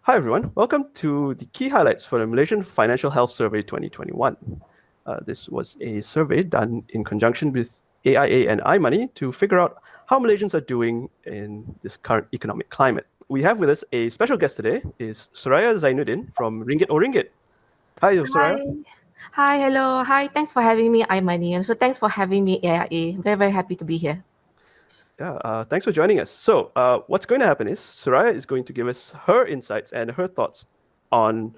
Hi everyone, welcome to the key highlights for the Malaysian Financial Health Survey 2021. This was a survey done in conjunction with AIA and iMoney to figure out how Malaysians are doing in this current economic climate. We have with us a special guest today, is Suraya Zainudin from Ringgit or Ringgit. Hi Suraya. Hi, hello. Hi, thanks for having me, iMoney. And so thanks for having me, AIA. Very, very happy to be here. Yeah, thanks for joining us. So what's going to happen is Suraya is going to give us her insights and her thoughts on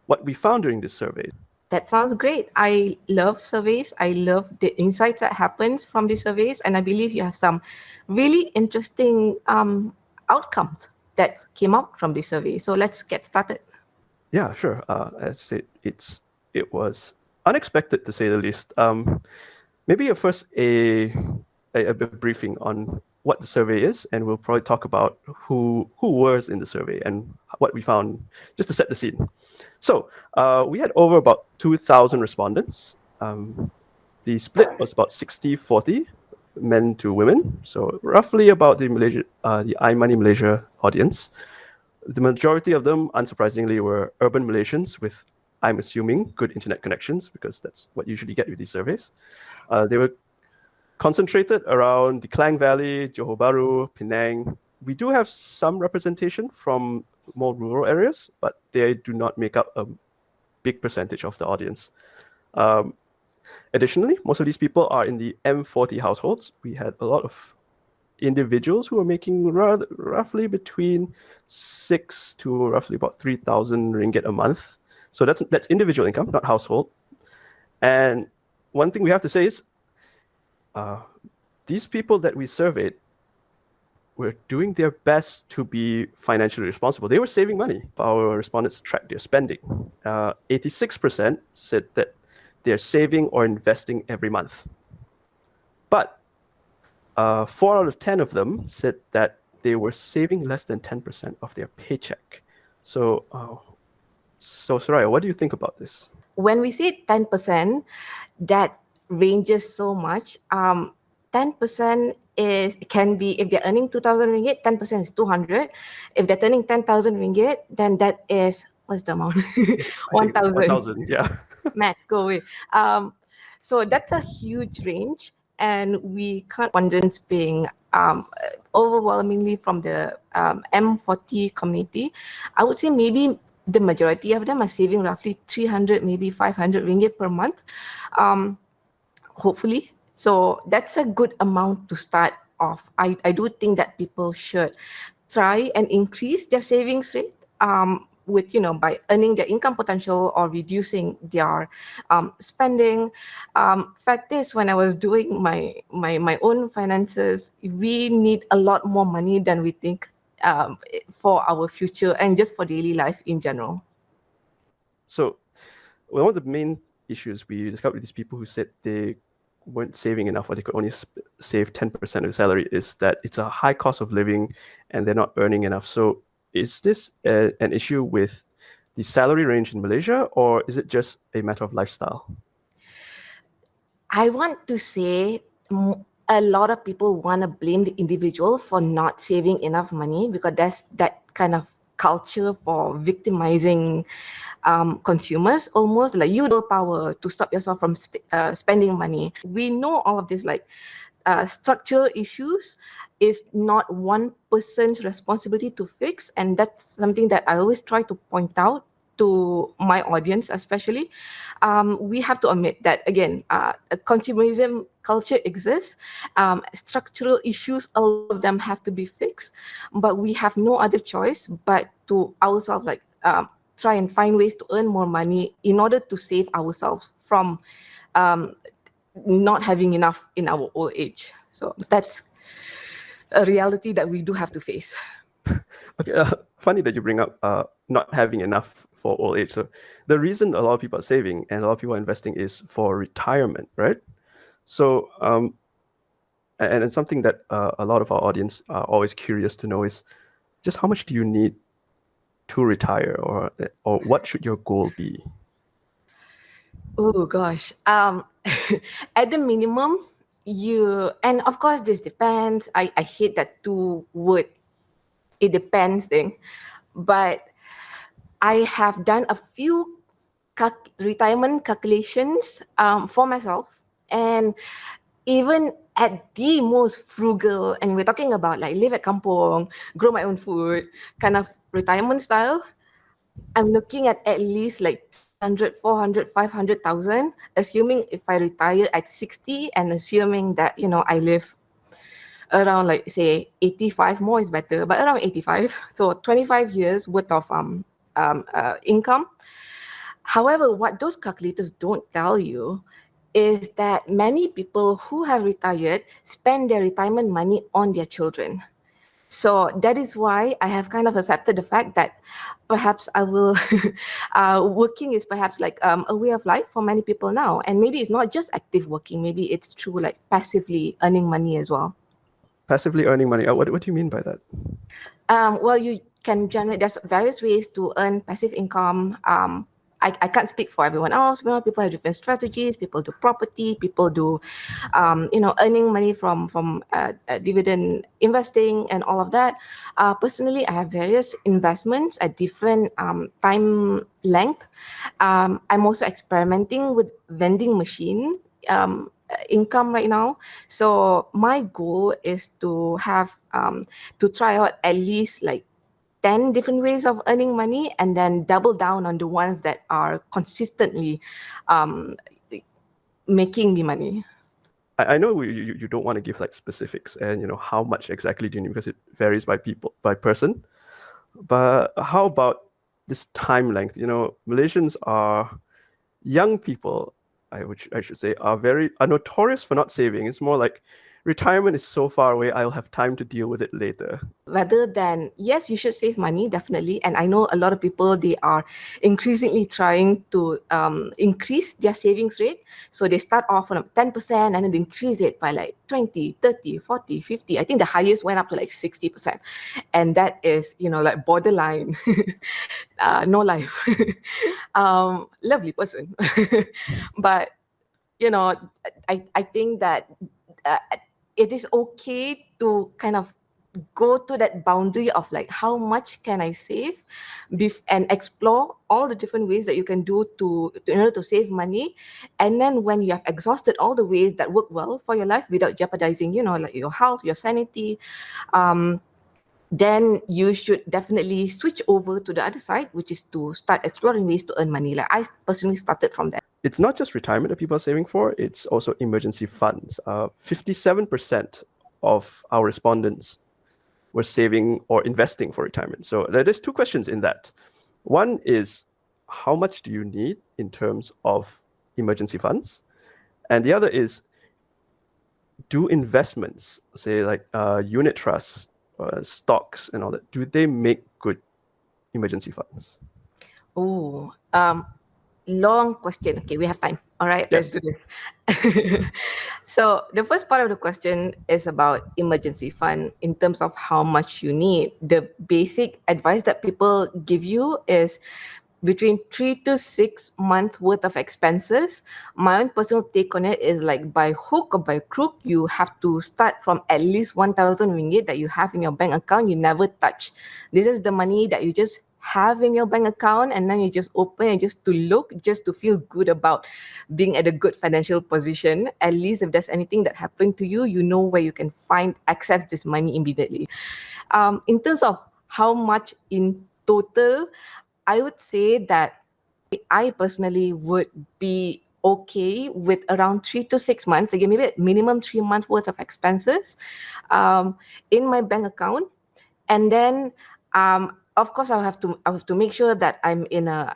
what we found during this survey. That sounds great. I love surveys. I love the insights that happens from the surveys. And I believe you have some really interesting outcomes that came out from the survey. So let's get started. Yeah, sure. As I said, it was unexpected to say the least. Maybe first a briefing on what the survey is, and we'll probably talk about who was in the survey and what we found, just to set the scene. So we had over about 2,000 respondents. The split was about 60-40, men to women. So roughly about the iMoney Malaysia audience. The majority of them, unsurprisingly, were urban Malaysians with, I'm assuming, good internet connections, because that's what you usually get with these surveys. They were concentrated around the Klang Valley, Johor Bahru, Penang. We do have some representation from more rural areas, but they do not make up a big percentage of the audience. Additionally, most of these people are in the M40 households. We had a lot of individuals who are making roughly between 6 to roughly about 3,000 ringgit a month. So that's individual income, not household. And one thing we have to say is these people that we surveyed were doing their best to be financially responsible. They were saving money. Our respondents tracked their spending. 86% said that they're saving or investing every month. But 4 out of 10 of them said that they were saving less than 10% of their paycheck. So Suraya, what do you think about this? When we say 10%, that ranges so much. 10% can be, if they're earning 2,000 ringgit, 10% is 200. If they're earning 10,000 ringgit, then that is, what's the amount? 1,000. 1,000, yeah. Maths, go away. So that's a huge range, and we can't respondents being overwhelmingly from the M40 community. I would say maybe the majority of them are saving roughly 300, maybe 500 ringgit per month, hopefully. So that's a good amount to start off. I do think that people should try and increase their savings rate with, by earning their income potential or reducing their spending. Fact is, when I was doing my own finances, we need a lot more money than we think for our future and just for daily life in general. So one of the main issues we discovered with these people who said they weren't saving enough or they could only save 10% of the salary is that it's a high cost of living and they're not earning enough. So is this an issue with the salary range in Malaysia, or is it just a matter of lifestyle? I want to say a lot of people want to blame the individual for not saving enough money, because that's that kind of culture for victimizing consumers, almost like you have power to stop yourself from spending money. We know all of this, like structural issues is not one person's responsibility to fix, and that's something that I always try to point out to my audience, especially. We have to admit that, again, consumerism culture exists. Structural issues, a lot of them have to be fixed, but we have no other choice but to ourselves, like try and find ways to earn more money in order to save ourselves from not having enough in our old age. So that's a reality that we do have to face. Okay, funny that you bring up not having enough for old age. So the reason a lot of people are saving and a lot of people are investing is for retirement, right? So and it's something that a lot of our audience are always curious to know is just how much do you need to retire, or what should your goal be? Oh gosh. At the minimum, and of course this depends. I hate that two word, it depends thing. But I have done a few retirement calculations for myself, and even at the most frugal, and we're talking about like live at kampong, grow my own food, kind of retirement style, I'm looking at least like 300, 400, 500,000, assuming if I retire at 60 and assuming that, I live around like say 85, more is better, but around 85. So 25 years worth of income. However, what those calculators don't tell you is that many people who have retired spend their retirement money on their children. So that is why I have kind of accepted the fact that perhaps I will, working is perhaps like a way of life for many people now. And maybe it's not just active working, maybe it's through like passively earning money as well. Passively earning money. What do you mean by that? Well, you can generate, there's various ways to earn passive income. I can't speak for everyone else. People have different strategies. People do property. People do, earning money from dividend investing and all of that. Personally, I have various investments at different time length. I'm also experimenting with vending machine income right now. So my goal is to have to try out at least like 10 different ways of earning money and then double down on the ones that are consistently um, making me money. I know you don't want to give like specifics and how much exactly do you need because it varies by person. But how about this time length? Malaysians are young people. I should say are notorious for not saving. It's more like retirement is so far away. I'll have time to deal with it later. Rather than, yes, you should save money, definitely. And I know a lot of people, they are increasingly trying to increase their savings rate. So they start off on 10% and then they increase it by like 20, 30, 40, 50. I think the highest went up to like 60%. And that is, like borderline, no life. Lovely person. But, I think that uh, it is okay to kind of go to that boundary of like how much can I save and explore all the different ways that you can do to in order to save money. And then when you have exhausted all the ways that work well for your life without jeopardizing, like your health, your sanity, then you should definitely switch over to the other side, which is to start exploring ways to earn money. Like I personally started from there. It's not just retirement that people are saving for, it's also emergency funds. 57% of our respondents were saving or investing for retirement. So there's two questions in that. One is, how much do you need in terms of emergency funds? And the other is, do investments, say like unit trusts, stocks and all that, do they make good emergency funds? Oh, long question. Okay, we have time. All right, let's do this. So the first part of the question is about emergency fund in terms of how much you need. The basic advice that people give you is between 3 to 6 months worth of expenses. My own personal take on it is like by hook or by crook, you have to start from at least 1,000 ringgit that you have in your bank account. You never touch. This is the money that you just have in your bank account, and then you just open it just to look, just to feel good about being at a good financial position. At least if there's anything that happened to you, you know where you can access this money immediately. In terms of how much in total, I would say that I personally would be okay with around 3 to 6 months, again, maybe at minimum 3 months worth of expenses in my bank account. And then of course I have to make sure that I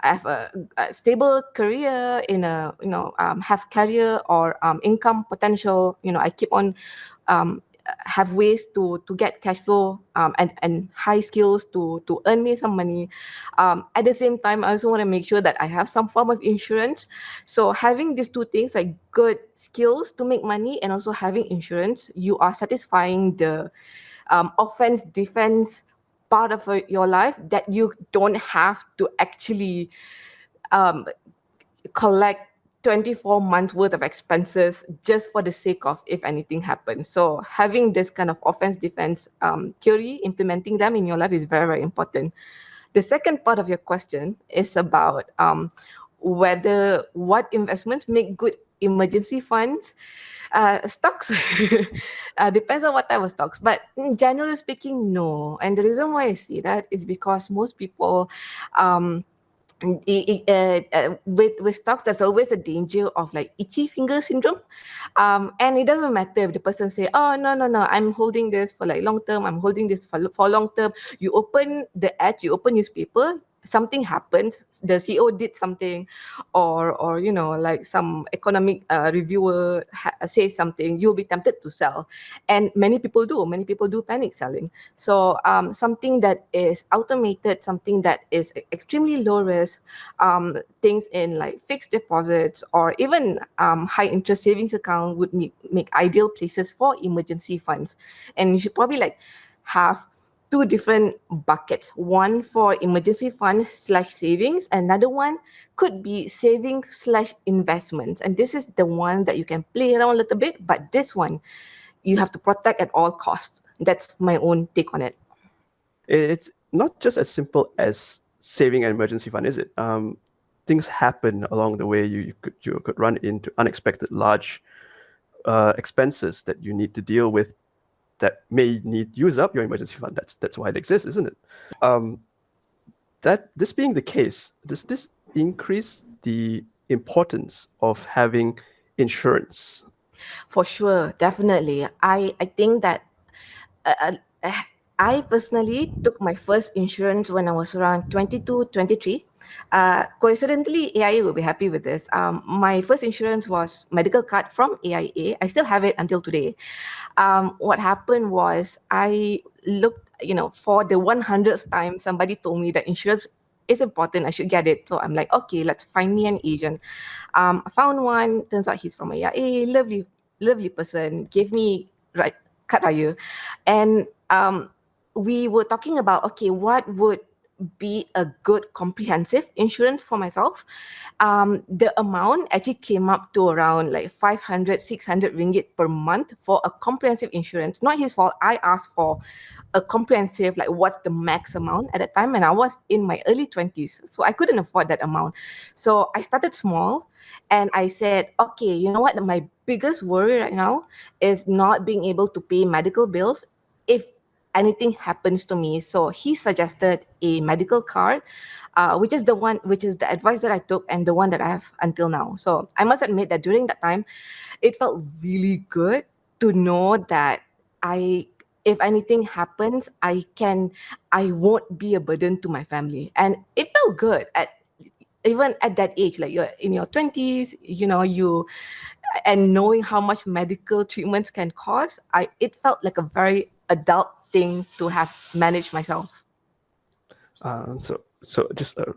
have a stable career, in a have career or income potential. I keep on have ways to get cash flow and high skills to earn me some money. At the same time, I also want to make sure that I have some form of insurance. So having these two things, like good skills to make money and also having insurance, you are satisfying the offense defense part of your life, that you don't have to actually collect 24 months worth of expenses just for the sake of if anything happens. So having this kind of offense defense theory, implementing them in your life is very, very important. The second part of your question is about whether what investments make good emergency funds. Stocks depends on what type of stocks, but generally speaking, no. And the reason why I say that is because most people um, with stocks, there's always a danger of like itchy finger syndrome. And it doesn't matter if the person say, oh, no, I'm holding this for like long term, I'm holding this for long term. You open the ad, you open newspaper, something happens, the CEO did something, or like some economic reviewer says something, you'll be tempted to sell. And many people do panic selling. So something that is automated, something that is extremely low risk, things in like fixed deposits or even high interest savings account would make ideal places for emergency funds. And you should probably like have two different buckets, one for emergency fund slash savings, another one could be saving slash investments. And this is the one that you can play around a little bit, but this one you have to protect at all costs. That's my own take on it. It's not just as simple as saving an emergency fund, is it? Things happen along the way. You could run into unexpected large expenses that you need to deal with that may need use up your emergency fund. That's why it exists, isn't it? Um, that this being the case, does this increase the importance of having insurance? For sure, definitely. I think that uh, uh, I personally took my first insurance when I was around 22, 23. Coincidentally, AIA will be happy with this. My first insurance was medical card from AIA. I still have it until today. What happened was I looked, for the 100th time, somebody told me that insurance is important. I should get it. So I'm like, okay, let's find me an agent. I found one. Turns out he's from AIA. Lovely, lovely person. Gave me right cut raya, and we were talking about, okay, what would be a good comprehensive insurance for myself. The amount actually came up to around like 500, 600 ringgit per month for a comprehensive insurance. Not his fault. I asked for a comprehensive, like what's the max amount at that time, and I was in my early 20s, so I couldn't afford that amount. So I started small, and I said, okay, you know what, my biggest worry right now is not being able to pay medical bills if anything happens to me. So he suggested a medical card, which is the advice that I took and the one that I have until now. So I must admit that during that time, it felt really good to know that I if anything happens, I won't be a burden to my family. And it felt good at even at that age, like you're in your 20s, you and knowing how much medical treatments can cost, it felt like a very adult thing to have managed myself. So just a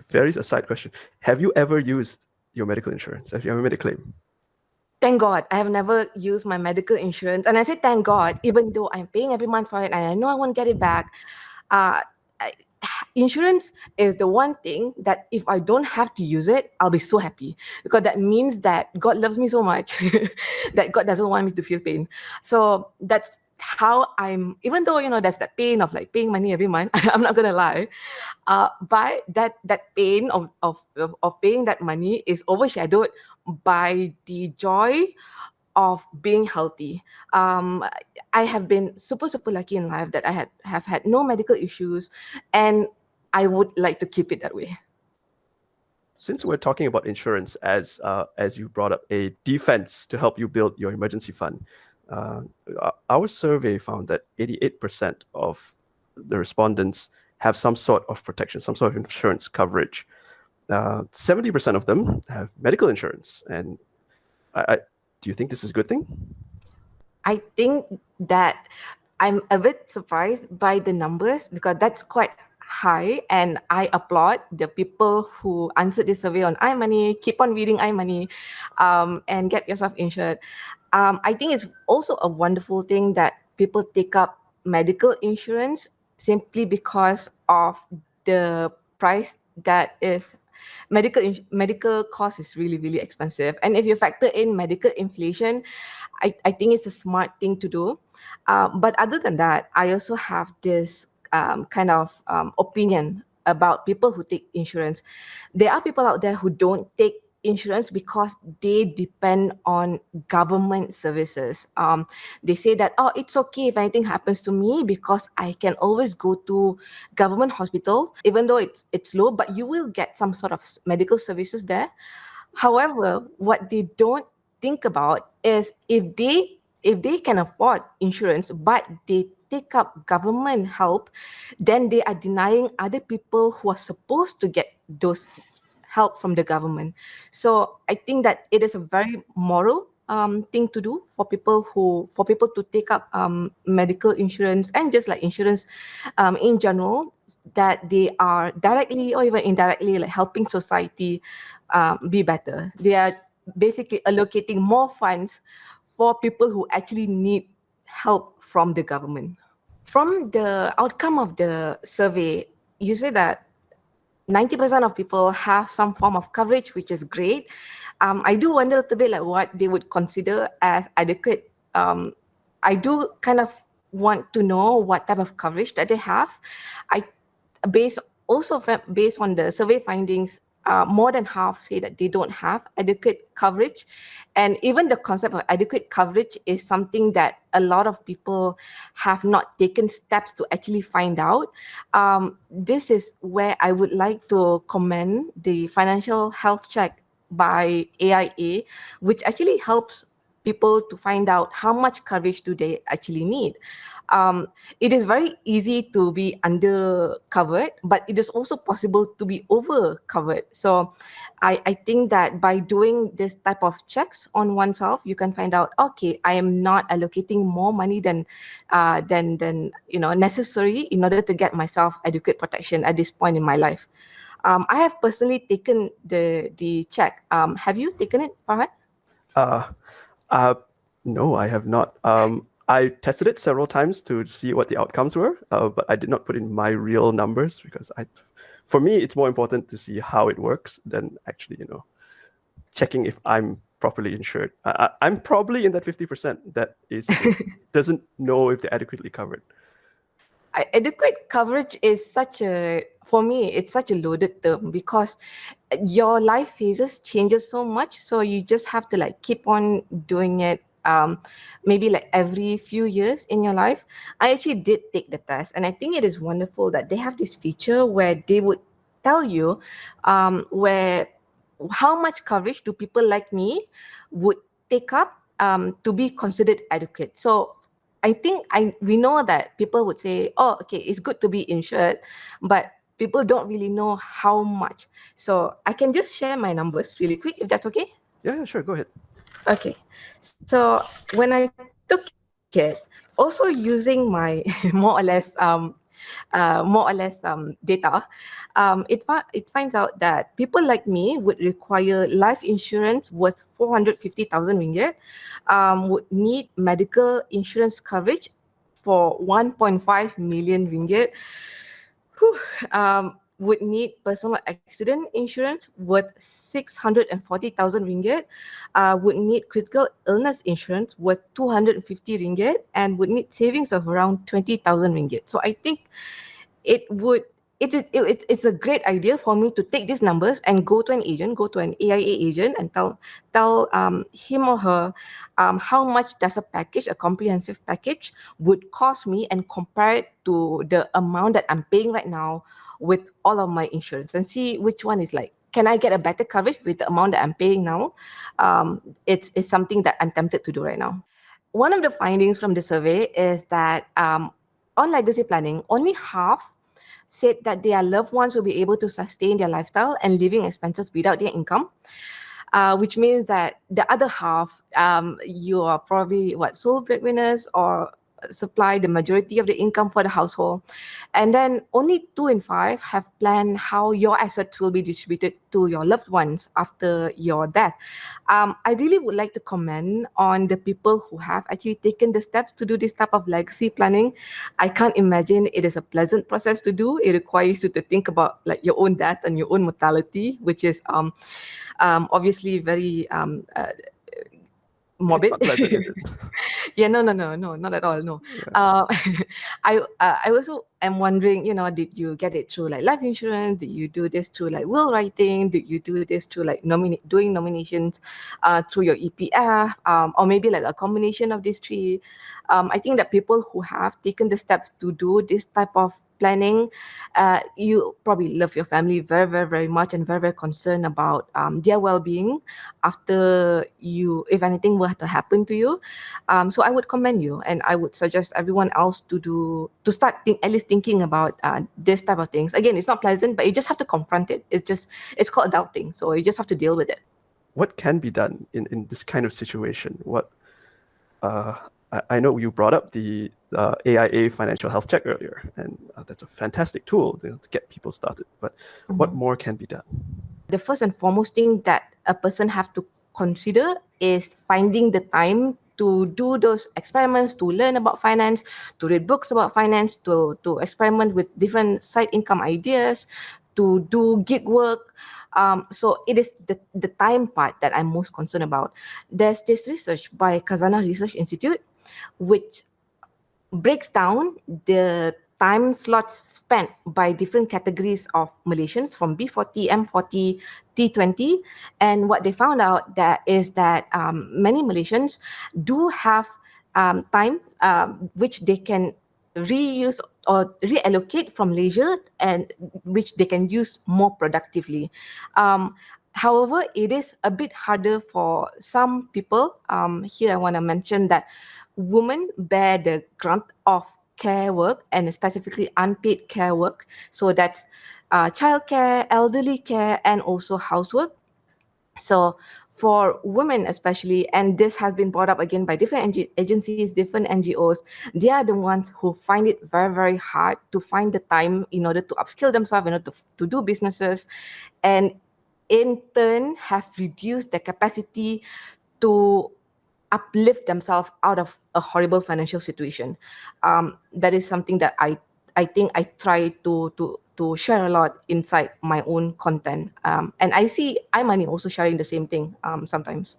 very aside question: have you ever used your medical insurance? Have you ever made a claim? Thank God, I have never used my medical insurance. And I say thank God, even though I'm paying every month for it and I know I won't get it back. Uh, I, Insurance is the one thing that if I don't have to use it, I'll be so happy, because that means that God loves me so much that God doesn't want me to feel pain. So that's how even though, that's that pain of like paying money every month, I'm not gonna lie. But that pain of paying that money is overshadowed by the joy of being healthy. Um, I have been super super lucky in life that have had no medical issues, and I would like to keep it that way. Since we're talking about insurance as you brought up a defense to help you build your emergency fund, uh, our survey found that 88% of the respondents have some sort of protection, some sort of insurance coverage. 70% of them have medical insurance. And do you think this is a good thing? I think that I'm a bit surprised by the numbers because that's quite high, and I applaud the people who answered this survey on iMoney. Keep on reading iMoney, and get yourself insured. I think it's also a wonderful thing that people take up medical insurance simply because of the price that is medical cost is really really expensive, and if you factor in medical inflation, I think it's a smart thing to do. But other than that, I also have this kind of opinion about people who take insurance. There are people out there who don't take insurance because they depend on government services. They say that, oh, it's okay if anything happens to me because I can always go to government hospital, even though it's low, but you will get some sort of medical services there. However, what they don't think about is if they can afford insurance but they take up government help, then they are denying other people who are supposed to get those help from the government. So I think that it is a very moral thing to do for people to take up medical insurance and just like insurance in general, that they are directly or even indirectly like helping society be better. They are basically allocating more funds for people who actually need help from the government. From the outcome of the survey, you say that 90% of people have some form of coverage, which is great. I do wonder a little bit like what they would consider as adequate. I do kind of want to know what type of coverage that they have. I based based on the survey findings, more than half say that they don't have adequate coverage. And even the concept of adequate coverage is something that a lot of people have not taken steps to actually find out. This is where I would like to commend the financial health check by AIA, which actually helps people to find out how much coverage do they actually need. It is very easy to be under covered, but it is also possible to be over covered. So I think that by doing this type of checks on oneself, you can find out, okay, I am not allocating more money than necessary in order to get myself adequate protection at this point in my life. I have personally taken the check. Have you taken it, Farhad? Uh, uh, no, I have not. I tested it several times to see what the outcomes were, but I did not put in my real numbers because for me, it's more important to see how it works than actually, checking if I'm properly insured. I'm probably in that 50% that doesn't know if they're adequately covered. Adequate coverage is for me, it's such a loaded term because your life phases changes so much. So you just have to like keep on doing it. Maybe like every few years in your life. I actually did take the test, and I think it is wonderful that they have this feature where they would tell you where how much coverage do people like me would take up to be considered adequate. So I think we know that people would say, oh, okay, it's good to be insured, but people don't really know how much. So I can just share my numbers really quick, if that's okay. Yeah, sure, go ahead. Okay, so when I took it, also using my more or less data, it finds out that people like me would require life insurance worth 450,000 ringgit, would need medical insurance coverage for 1.5 million ringgit, would need personal accident insurance worth 640,000 ringgit, would need critical illness insurance worth 250 ringgit, and would need savings of around 20,000 ringgit. So I think it would it's a great idea for me to take these numbers and go to an agent, go to an AIA agent, and tell him or her how much does a comprehensive package would cost me, and compare it to the amount that I'm paying right now with all of my insurance, and see which one is like, can I get a better coverage with the amount that I'm paying now? It's something that I'm tempted to do right now. One of the findings from the survey is that on legacy planning, only half said that their loved ones will be able to sustain their lifestyle and living expenses without their income, which means that the other half, you are probably sole breadwinners or supply the majority of the income for the household. And then only 2 in 5 have planned how your assets will be distributed to your loved ones after your death. I really would like to comment on the people who have actually taken the steps to do this type of legacy planning. I can't imagine it is a pleasant process to do. It requires you to think about like your own death and your own mortality, which is obviously very morbid. It's not pleasant, is it? Yeah, no, not at all. No. Yeah. I also am wondering, did you get it through like life insurance? Did you do this through like will writing? Did you do this through like doing nominations through your EPF, or maybe like a combination of these three? I think that people who have taken the steps to do this type of planning, you probably love your family very, very, very much and very, very concerned about their well-being after if anything were to happen to you. So I would commend you, and I would suggest everyone else to start at least thinking about this type of things. Again, it's not pleasant, but you just have to confront it. It's called adulting, so you just have to deal with it. What can be done in this kind of situation? I know you brought up the AIA Financial Health Check earlier, and that's a fantastic tool to get people started. But what more can be done? The first and foremost thing that a person have to consider is finding the time to do those experiments, to learn about finance, to read books about finance, to experiment with different side income ideas, to do gig work. So it is the time part that I'm most concerned about. There's this research by Kazana Research Institute, which breaks down the time slots spent by different categories of Malaysians from B40, M40, T20. And what they found out is that many Malaysians do have time which they can reuse or reallocate from leisure, and which they can use more productively. However, it is a bit harder for some people. Here I want to mention that women bear the brunt of care work, and specifically unpaid care work. So that's childcare, elderly care, and also housework. So for women especially, and this has been brought up again by different agencies, different NGOs, they are the ones who find it very, very hard to find the time in order to upskill themselves, in order to do businesses, and in turn have reduced their capacity to uplift themselves out of a horrible financial situation. That is something that I think I try to share a lot inside my own content. And I see iMoney also sharing the same thing sometimes.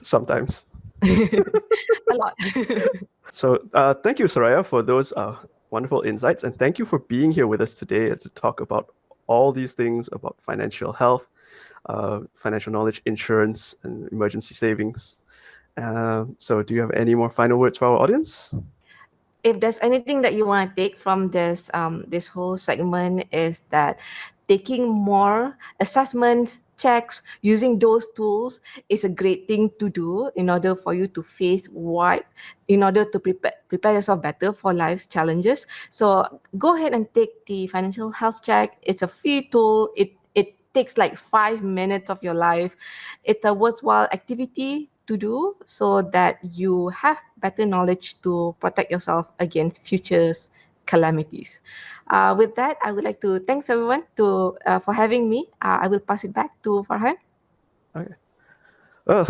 Sometimes. A lot. So thank you, Suraya, for those wonderful insights. And thank you for being here with us today to talk about all these things about financial health, financial knowledge, insurance, and emergency savings. So do you have any more final words for our audience? If there's anything that you want to take from this whole segment, is that taking more assessments, checks, using those tools is a great thing to do in order for you to in order to prepare yourself better for life's challenges. So go ahead and take the financial health check. It's a free tool. It takes like 5 minutes of your life. It's a worthwhile activity to do so that you have better knowledge to protect yourself against future calamities. With that, I would like to thanks everyone for having me. I will pass it back to Farhan. Okay. Well,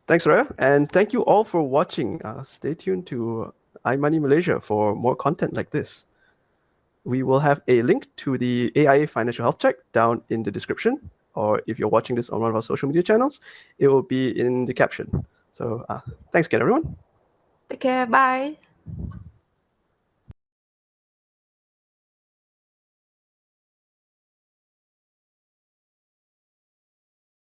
thanks, Raya. And thank you all for watching. Stay tuned to iMoney Malaysia for more content like this. We will have a link to the AIA Financial Health Check down in the description, or if you're watching this on one of our social media channels, it will be in the caption. So thanks again, everyone. Take care. Bye.